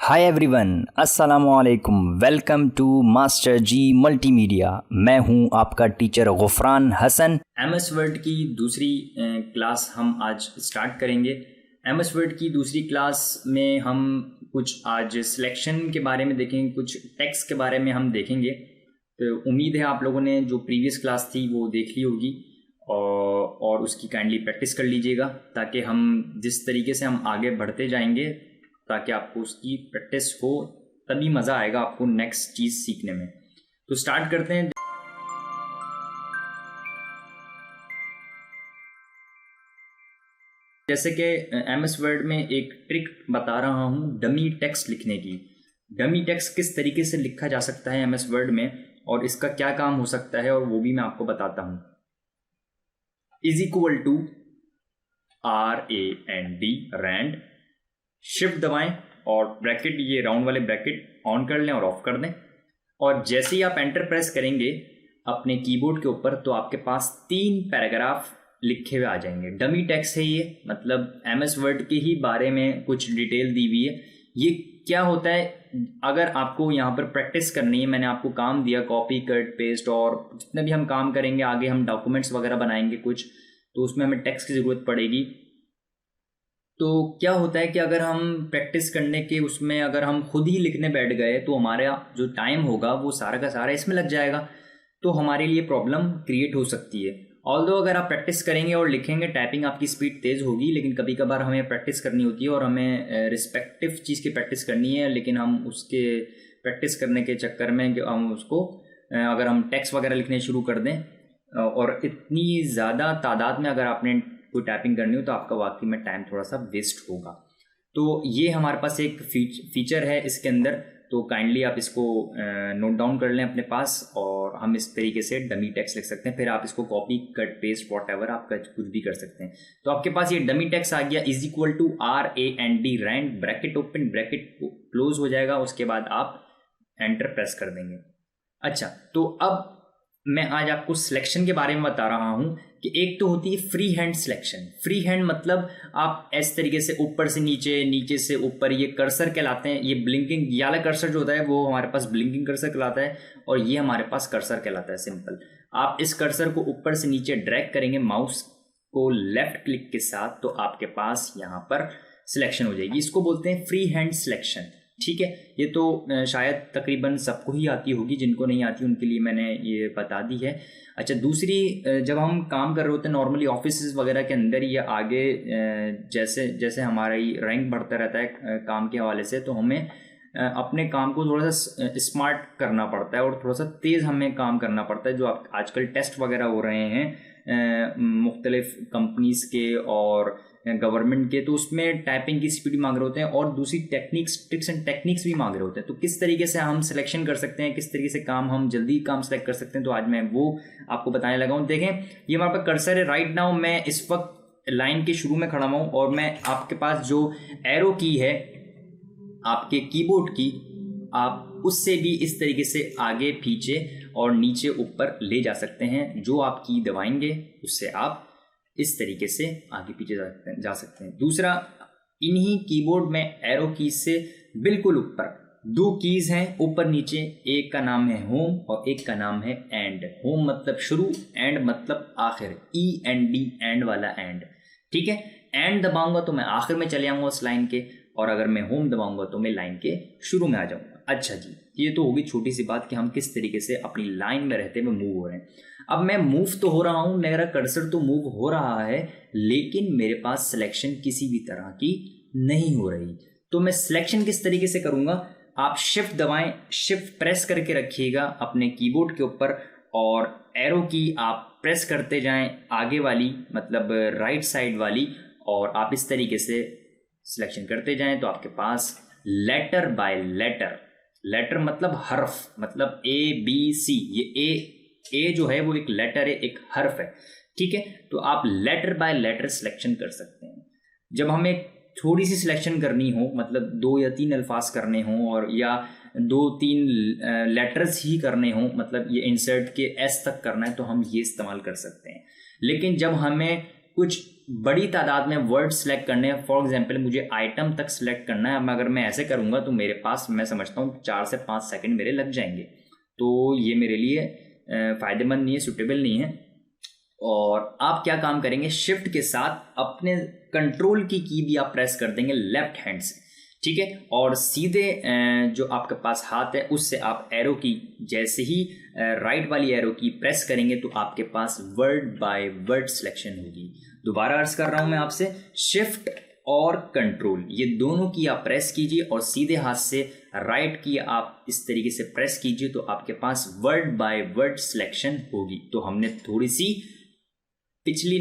हाय everyone, अस्सलाम वालेकुम। Welcome to master ji multimedia. मैं हूं आपका teacher Gufran Hasan. MS Word की दूसरी क्लास हम आज स्टार्ट करेंगे। एमएस वर्ड की दूसरी क्लास में हम कुछ आज सिलेक्शन के बारे में देखेंगे, कुछ टेक्स्ट के बारे में हम देखेंगे। तो उम्मीद है आप लोगों ने जो प्रीवियस क्लास थी वो देख ली होगी और उसकी काइंडली प्रैक्टिस कर लीजिएगा, ताकि हम जिस तरीके से हम आगे बढ़ते जाएंगे ताकि आपको उसकी प्रैक्टिस हो, तभी मज़ा आएगा आपको नेक्स्ट चीज़ सीखने में। तो स्टार्ट करते हैं। जैसे कि एमएस वर्ड में एक ट्रिक बता रहा हूँ डमी टेक्स्ट लिखने की। डमी टेक्स्ट किस तरीके से लिखा जा सकता है एमएस वर्ड में और इसका क्या काम हो सकता है, और वो भी मैं आपको बताता हूँ। Is equal to RAND rand, shift दबाएं और ब्रैकेट, ये राउंड वाले ब्रैकेट ऑन कर लें और ऑफ कर दें। और जैसे ही आप एंटर प्रेस करेंगे अपने कीबोर्ड के ऊपर तो आपके पास 3 पैराग्राफ लिखे हुए आ जाएंगे। डमी टेक्स्ट है ये, मतलब एमएस वर्ड के ही बारे में कुछ डिटेल दी हुई है। ये क्या होता है, अगर आपको यहाँ पर प्रैक्टिस करनी है, मैंने आपको काम दिया कॉपी कट पेस्ट, और जितने भी हम काम करेंगे आगे, हम डॉक्यूमेंट्स वगैरह बनाएंगे कुछ, तो उसमें हमें टेक्स्ट की ज़रूरत पड़ेगी। तो क्या होता है कि अगर हम प्रैक्टिस करने के उसमें अगर हम खुद ही लिखने बैठ गए तो हमारा जो टाइम होगा वो सारा का सारा इसमें लग जाएगा, तो हमारे लिए प्रॉब्लम क्रिएट हो सकती है। ऑल्दो अगर आप प्रैक्टिस करेंगे और लिखेंगे, टाइपिंग आपकी स्पीड तेज़ होगी, लेकिन कभी कभार हमें प्रैक्टिस करनी होती है और हमें रिस्पेक्टिव चीज़ की प्रैक्टिस करनी है, लेकिन हम उसके प्रैक्टिस करने के चक्कर में हम उसको अगर हम टेक्स्ट वगैरह लिखने शुरू कर दें और इतनी ज़्यादा तादाद में अगर आपने कोई टाइपिंग करनी हो तो आपका वाकई में टाइम थोड़ा सा वेस्ट होगा। तो ये हमारे पास एक फीचर है इसके अंदर, तो काइंडली आप इसको नोट डाउन कर लें अपने पास, और हम इस तरीके से डमी टेक्स्ट लिख सकते हैं। फिर आप इसको कॉपी कट पेस्ट वॉटएवर आप कुछ भी कर सकते हैं। तो आपके पास ये डमी टेक्स्ट आ गया। Is equal to RAND rand, bracket open bracket close हो जाएगा, उसके बाद आप एंटर प्रेस कर देंगे। अच्छा, तो अब मैं आज आपको सिलेक्शन के बारे में बता रहा हूं कि एक तो होती है free hand selection. Free hand मतलब आप इस तरीके से ऊपर से नीचे, नीचे से ऊपर, ये कर्सर कहलाते हैं। ये ब्लिंकिंग, ये वाला कर्सर जो होता है वो हमारे पास ब्लिंकिंग कर्सर कहलाता है, और ये हमारे पास कर्सर कहलाता है सिंपल। आप इस कर्सर को ऊपर से नीचे ड्रैग करेंगे माउस को लेफ्ट क्लिक के साथ, तो आपके पास यहाँ पर सिलेक्शन हो जाएगी। इसको बोलते हैं फ्री हैंड सिलेक्शन। ठीक है, ये तो शायद तकरीबन सबको ही आती होगी, जिनको नहीं आती उनके लिए मैंने ये बता दी है। अच्छा, दूसरी, जब हम काम कर रहे होते हैं नॉर्मली ऑफिस वगैरह के अंदर या आगे, जैसे जैसे हमारा रैंक बढ़ता रहता है काम के हवाले से, तो हमें अपने काम को थोड़ा सा स्मार्ट करना पड़ता है और थोड़ा सा तेज़ हमें काम करना पड़ता है। जो आजकल टेस्ट वगैरह हो रहे हैं मुख्तलिफ कंपनीज़ के और गवर्नमेंट के, तो उसमें टाइपिंग की स्पीड मांग रहे होते हैं और दूसरी ट्रिक्स एंड टेक्निक्स भी मांग रहे होते हैं। तो किस तरीके से हम सिलेक्शन कर सकते हैं, किस तरीके से हम जल्दी काम सेलेक्ट कर सकते हैं, तो आज मैं वो आपको बताने लगा हूँ। देखें, ये हमारे पास कर्सर है। राइट नाउ मैं इस वक्त लाइन के शुरू में खड़ा हूँ और मैं आपके पास जो एरो की है आपके कीबोर्ड की, आप उससे भी इस तरीके से आगे पीछे और नीचे ऊपर ले जा सकते हैं। जो आप की दबाएंगे उससे आप इस तरीके से आगे पीछे जा सकते हैं। दूसरा, इन्हीं कीबोर्ड में एरो कीज से बिल्कुल ऊपर 2 कीज हैं ऊपर नीचे, एक का नाम है होम और एक का नाम है एंड। होम मतलब शुरू, एंड मतलब आखिर, END, एंड वाला एंड। ठीक है, एंड दबाऊंगा तो मैं आखिर में चले आऊंगा उस लाइन के, और अगर मैं होम दबाऊंगा तो मैं लाइन के शुरू में आ जाऊंगा। अच्छा जी, ये तो होगी छोटी सी बात कि हम किस तरीके से अपनी लाइन में रहते हुए मूव हो रहे हैं। अब मैं मूव तो हो रहा हूं, मेरा कर्सर तो मूव हो रहा है, लेकिन मेरे पास सिलेक्शन किसी भी तरह की नहीं हो रही। तो मैं सिलेक्शन किस तरीके से करूंगा, आप शिफ्ट दबाएं, शिफ्ट प्रेस करके रखिएगा अपने कीबोर्ड के ऊपर, और एरो की आप प्रेस करते जाएं आगे वाली, मतलब राइट साइड वाली, और आप इस तरीके से सिलेक्शन करते जाएं तो आपके पास लेटर बाय लेटर, लेटर मतलब हर्फ, मतलब ABC, ये ए जो है वो एक लेटर है, एक हर्फ है। ठीक है, तो आप लेटर बाय लेटर सिलेक्शन कर सकते हैं। जब हमें थोड़ी सी सिलेक्शन करनी हो, मतलब 2 या 3 अल्फाज करने हों, और या 2-3 लेटर्स ही करने हों, मतलब ये इंसर्ट के S तक करना है, तो हम ये इस्तेमाल कर सकते हैं। लेकिन जब हमें कुछ बड़ी तादाद में वर्ड सेलेक्ट करने हैं। फॉर एग्जांपल मुझे आइटम तक सेलेक्ट करना है। अब अगर मैं ऐसे करूँगा तो मेरे पास, मैं समझता हूँ 4 से 5 सेकंड मेरे लग जाएंगे, तो ये मेरे लिए फ़ायदेमंद नहीं है, सूटेबल नहीं है। और आप क्या काम करेंगे, शिफ्ट के साथ अपने कंट्रोल की भी आप प्रेस कर देंगे लेफ्ट हैंड से, ठीक है। और सीधे जो आपके पास हाथ है उससे आप एरो की, जैसे ही राइट वाली एरो की प्रेस करेंगे तो आपके पास वर्ड बाय वर्ड सिलेक्शन होगी। दोबारा अर्ज कर रहा हूं मैं आपसे, शिफ्ट और कंट्रोल ये दोनों की आप प्रेस कीजिए और सीधे हाथ से राइट की आप इस तरीके से प्रेस कीजिए तो आपके पास वर्ड बाय वर्ड सिलेक्शन होगी। तो हमने थोड़ी सी पिछली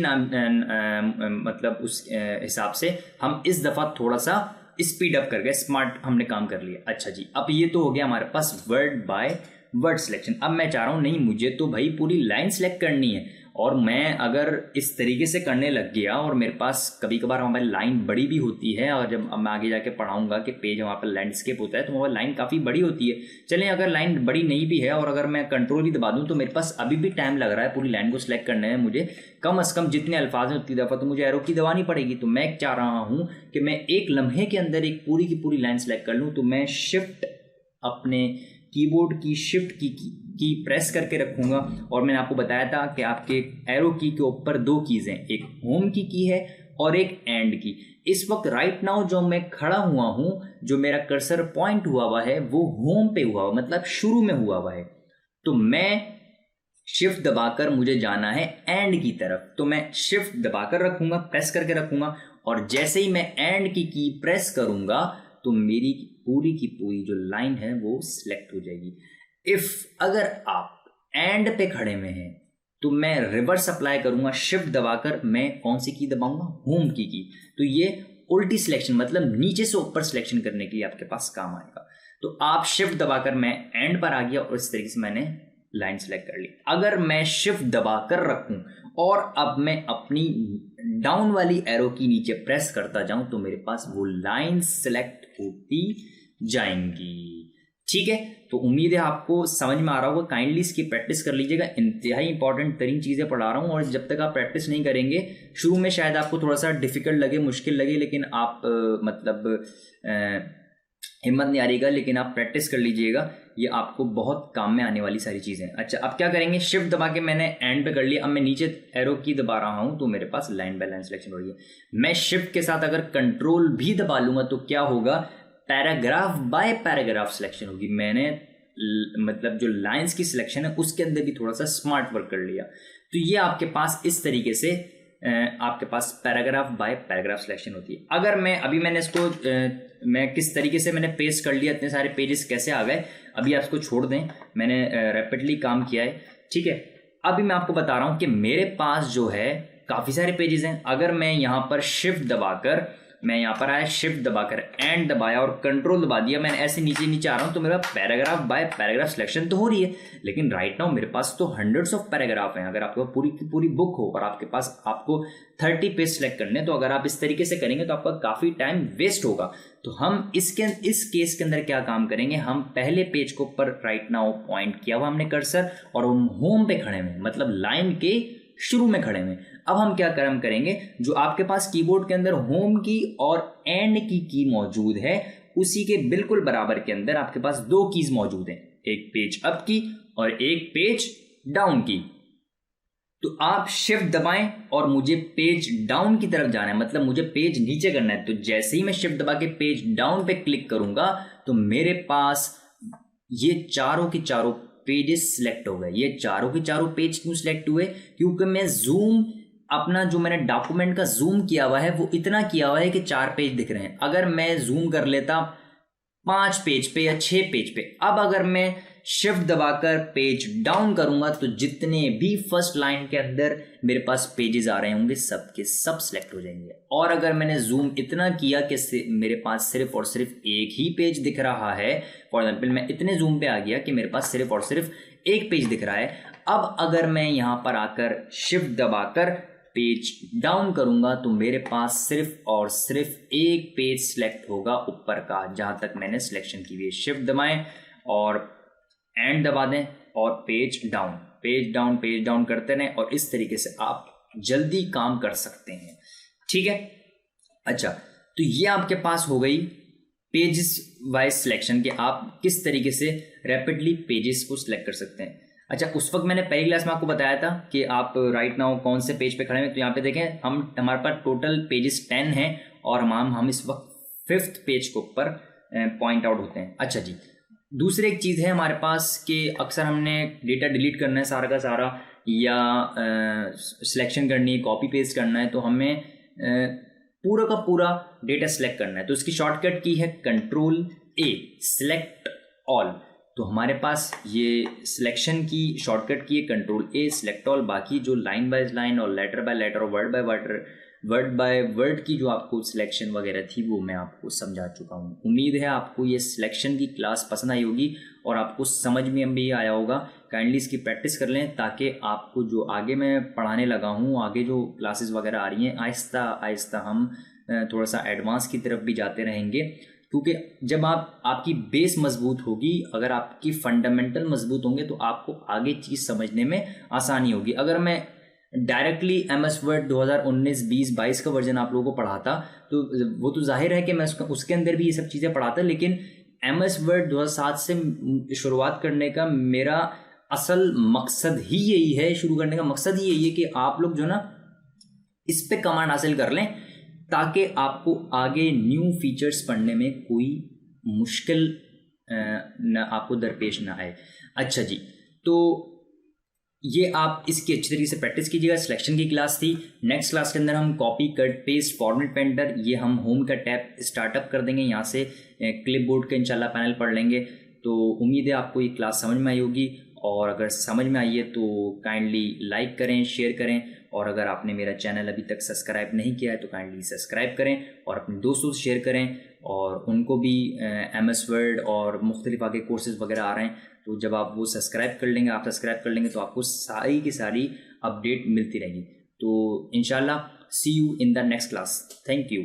मतलब उस हिसाब से हम इस दफ़ा थोड़ा सा स्पीड अप कर गए, स्मार्ट हमने काम कर लिया। अच्छा जी, अब ये तो हो गया हमारे पास वर्ड बाय वर्ड सिलेक्शन। अब मैं चाह रहा हूँ नहीं, मुझे तो भाई पूरी लाइन सेलेक्ट करनी है, और मैं अगर इस तरीके से करने लग गया और मेरे पास कभी कभार हमारी लाइन बड़ी भी होती है, और जब मैं आगे जाके पढ़ाऊंगा कि पेज वहाँ पर लैंडस्केप होता है तो वहाँ लाइन काफ़ी बड़ी होती है। चलें, अगर लाइन बड़ी नहीं भी है और अगर मैं कंट्रोल भी दबा दूँ तो मेरे पास अभी भी टाइम लग रहा है पूरी लाइन को सिलेक्ट करने में। मुझे कम से कम जितने अल्फाज हैं उतनी दफ़ा तो मुझे एरो की दबानी पड़ेगी। तो मैं चाह रहा हूँ कि मैं एक लम्हे के अंदर एक पूरी की पूरी लाइन सेलेक्ट कर लूँ। तो मैं शिफ्ट, अपने कीबोर्ड की शिफ्ट की प्रेस करके रखूंगा। और मैंने आपको बताया था कि आपके एरो की के ऊपर 2 कीज़ हैं, एक होम की है और एक एंड की। इस वक्त राइट नाउ जो मैं खड़ा हुआ हूं, जो मेरा कर्सर पॉइंट हुआ है वो होम पे हुआ, मतलब शुरू में हुआ है। तो मैं शिफ्ट दबाकर मुझे जाना है एंड की तरफ, तो मैं शिफ्ट दबाकर रखूंगा, प्रेस करके रखूंगा, और जैसे ही मैं एंड की प्रेस करूंगा तो मेरी पूरी की पूरी जो लाइन है वो सिलेक्ट हो जाएगी। अगर आप एंड पे खड़े में हैं तो मैं रिवर्स अप्लाई करूंगा, शिफ्ट दबाकर मैं कौन सी की दबाऊंगा, होम की। तो ये उल्टी सिलेक्शन, मतलब नीचे से ऊपर सिलेक्शन करने के लिए आपके पास काम आएगा। तो आप शिफ्ट दबाकर, मैं एंड पर आ गया और इस तरीके से मैंने लाइन सेलेक्ट कर ली। अगर मैं शिफ्ट दबाकर रखूं और अब मैं अपनी डाउन वाली एरो की नीचे प्रेस करता जाऊं तो मेरे पास वो लाइन सेलेक्ट होती जाएंगी। ठीक है, तो उम्मीद है आपको समझ में आ रहा होगा। काइंडली इसकी प्रैक्टिस कर लीजिएगा, इंतहाई इंपॉर्टेंट तरीन चीज़ें पढ़ा रहा हूँ। और जब तक आप प्रैक्टिस नहीं करेंगे, शुरू में शायद आपको थोड़ा सा डिफिकल्ट लगे, मुश्किल लगे, लेकिन आप हिम्मत नहीं हारिएगा, लेकिन आप प्रैक्टिस कर लीजिएगा, ये आपको बहुत काम में आने वाली सारी चीज़ें। अच्छा, अब क्या करेंगे, शिफ्ट दबा के मैंने एंड पे कर लिया। अब मैं नीचे एरो की दबा रहा हूँ तो मेरे पास लाइन बाय लाइन सिलेक्शन हो रही है। मैं शिफ्ट के साथ अगर कंट्रोल भी दबा लूंगा तो क्या होगा, पैराग्राफ बाय पैराग्राफ सिलेक्शन होगी। मैंने मतलब जो लाइंस की सिलेक्शन है उसके अंदर भी थोड़ा सा स्मार्ट वर्क कर लिया। तो ये आपके पास इस तरीके से आपके पास पैराग्राफ बाय पैराग्राफ सिलेक्शन होती है। अगर मैं अभी मैंने इसको मैं किस तरीके से मैंने पेस्ट कर लिया, इतने सारे पेजेस कैसे आ गए, अभी आप इसको छोड़ दें, मैंने रैपिडली काम किया है। ठीक है, अभी मैं आपको बता रहा हूँ कि मेरे पास जो है काफ़ी सारे पेजेस हैं। अगर मैं यहाँ पर शिफ्ट दबाकर, मैं यहाँ पर आया, शिफ्ट दबाकर एंड दबाया और कंट्रोल दबा दिया, मैं ऐसे नीचे नीचे आ रहा हूँ तो मेरा पैराग्राफ बाय पैराग्राफ सिलेक्शन तो हो रही है। लेकिन राइट नाउ मेरे पास तो हंड्रेड्स ऑफ पैराग्राफ हैं। अगर आपको पूरी की पूरी बुक हो और आपके पास आपको 30 पेज सेलेक्ट करने, तो अगर आप इस तरीके से करेंगे तो आपका काफ़ी टाइम वेस्ट होगा। तो हम इस केस के अंदर क्या काम करेंगे, हम पहले पेज को ऊपर राइट नाउ पॉइंट किया हुआ हमने कर्सर, और हम होम पे खड़े में, मतलब लाइन के शुरू में खड़े में। अब हम क्या काम करेंगे, जो आपके पास कीबोर्ड के अंदर होम की और एंड की मौजूद है, उसी के बिल्कुल बराबर के अंदर आपके पास 2 कीज मौजूद हैं, एक पेज अप की और एक पेज डाउन की। तो आप शिफ्ट दबाएं और मुझे पेज डाउन की तरफ जाना है, मतलब मुझे पेज नीचे करना है। तो जैसे ही मैं शिफ्ट दबा के पेज डाउन पे क्लिक करूंगा तो मेरे पास ये चारों के चारों पेजेस सिलेक्ट हो गए। ये चारों के चारों पेज क्यों सिलेक्ट हुए, क्योंकि मैं जूम, अपना जो मैंने डॉक्यूमेंट का जूम किया हुआ है वो इतना किया हुआ है कि 4 पेज दिख रहे हैं। अगर मैं जूम कर लेता 5 पेज पे या 6 पेज पे, अब अगर मैं शिफ्ट दबाकर पेज डाउन करूंगा तो जितने भी फर्स्ट लाइन के अंदर मेरे पास पेजेस आ रहे होंगे सब के सब सिलेक्ट हो जाएंगे। और अगर मैंने जूम इतना किया कि मेरे पास सिर्फ और सिर्फ एक ही पेज दिख रहा है, फॉर एग्जाम्पल मैं इतने जूम पे आ गया कि मेरे पास सिर्फ और सिर्फ एक पेज दिख रहा है। अब अगर मैं यहाँ पर आकर शिफ्ट दबाकर पेज डाउन करूंगा तो मेरे पास सिर्फ और सिर्फ एक पेज सिलेक्ट होगा ऊपर का, जहां तक मैंने सिलेक्शन की हुई है। शिफ्ट दबाएं और एंड दबा दें और पेज डाउन करते रहें, और इस तरीके से आप जल्दी काम कर सकते हैं। ठीक है, अच्छा, तो ये आपके पास हो गई पेजेस वाइज सिलेक्शन के आप किस तरीके से रैपिडली पेजेस को सिलेक्ट कर सकते हैं। अच्छा, उस वक्त मैंने पहली क्लास में आपको बताया था कि आप राइट नाउ कौन से पेज पे खड़े हैं। तो यहाँ पे देखें, हमारे पास टोटल पेजेस 10 हैं और हम इस वक्त 5th पेज के ऊपर पॉइंट आउट होते हैं। अच्छा जी, दूसरी एक चीज़ है हमारे पास कि अक्सर हमने डेटा डिलीट करना है सारा का सारा, या सिलेक्शन करनी है, कॉपी पेस्ट करना है, तो हमें पूरा का पूरा डेटा सेलेक्ट करना है। तो इसकी शॉर्टकट की है Ctrl+A, सिलेक्ट ऑल। तो हमारे पास ये सिलेक्शन की शॉर्टकट की है Ctrl+A, सिलेक्ट ऑल। बाकी जो लाइन बाय लाइन और लेटर बाय लेटर और वर्ड बाय वर्ड की जो आपको सिलेक्शन वगैरह थी वो मैं आपको समझा चुका हूँ। उम्मीद है आपको ये सिलेक्शन की क्लास पसंद आई होगी और आपको समझ में भी आया होगा। काइंडली इसकी प्रैक्टिस कर लें ताकि आपको जो आगे मैं पढ़ाने लगा हूँ, आगे जो क्लासेस वगैरह आ रही हैं, आहिस्ता आहिस्ता हम थोड़ा सा एडवांस की तरफ भी जाते रहेंगे। क्योंकि जब आपकी बेस मजबूत होगी, अगर आपकी फंडामेंटल मजबूत होंगे तो आपको आगे चीज़ समझने में आसानी होगी। अगर मैं डायरेक्टली MS वर्ड 2019, 20, 22 का वर्जन आप लोगों को पढ़ाता तो वो तो जाहिर है कि मैं उसके अंदर भी ये सब चीज़ें पढ़ाता, लेकिन MS वर्ड 2007 से शुरुआत करने का मेरा असल मकसद ही यही है, शुरू करने का मकसद ही यही है कि आप लोग जो ना इस पे कमांड हासिल कर लें ताकि आपको आगे न्यू फीचर्स पढ़ने में कोई मुश्किल न आपको दरपेश ना आए। अच्छा जी, तो ये आप इसकी अच्छी तरीके से प्रैक्टिस कीजिएगा। सिलेक्शन की क्लास थी। नेक्स्ट क्लास के अंदर हम copy, cut, paste, format, painter, ये हम होम का टैब स्टार्टअप कर देंगे। यहाँ से क्लिपबोर्ड के इंशाल्लाह पैनल पढ़ लेंगे। तो उम्मीद है आपको ये क्लास समझ में आई होगी, और अगर समझ में आई है तो काइंडली लाइक करें, शेयर करें, और अगर आपने मेरा चैनल अभी तक सब्सक्राइब नहीं किया है तो काइंडली सब्सक्राइब करें और अपने दोस्तों से शेयर करें, और उनको भी MS वर्ड और मुख्तलिफ आगे कोर्सेज वगैरह आ रहे हैं। तो जब आप वो सब्सक्राइब कर लेंगे तो आपको सारी की सारी अपडेट मिलती रहेगी। तो इंशाल्लाह see you in the next class. Thank you.